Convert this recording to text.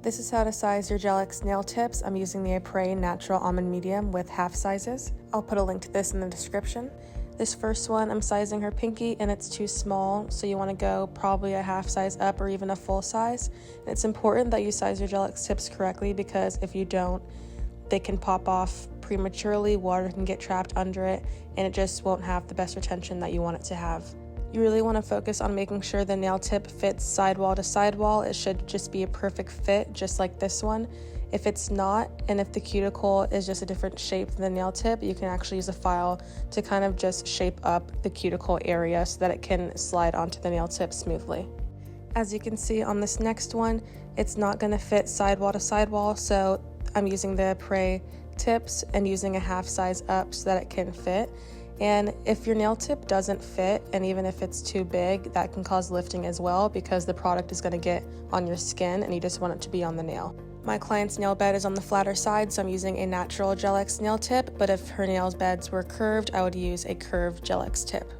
This is how to size your Gel-X nail tips. I'm using the Apres Natural Almond Medium with half sizes. I'll put a link to this in the description. This first one, I'm sizing her pinky and it's too small, so you want to go probably a half size up or even a full size. And it's important that you size your Gel-X tips correctly, because if you don't, they can pop off prematurely, water can get trapped under it, and it just won't have the best retention that you want it to have. You really want to focus on making sure the nail tip fits sidewall to sidewall. It should just be a perfect fit, just like this one. If it's not, and if the cuticle is just a different shape than the nail tip, you can actually use a file to kind of just shape up the cuticle area so that it can slide onto the nail tip smoothly. As you can see on this next one, it's not going to fit sidewall to sidewall, so I'm using the Apres tips and using a half size up so that it can fit. And if your nail tip doesn't fit, and even if it's too big, that can cause lifting as well, because the product is going to get on your skin and you just want it to be on the nail. My client's nail bed is on the flatter side, so I'm using a natural Gel-X nail tip, but if her nail beds were curved, I would use a curved Gel-X tip.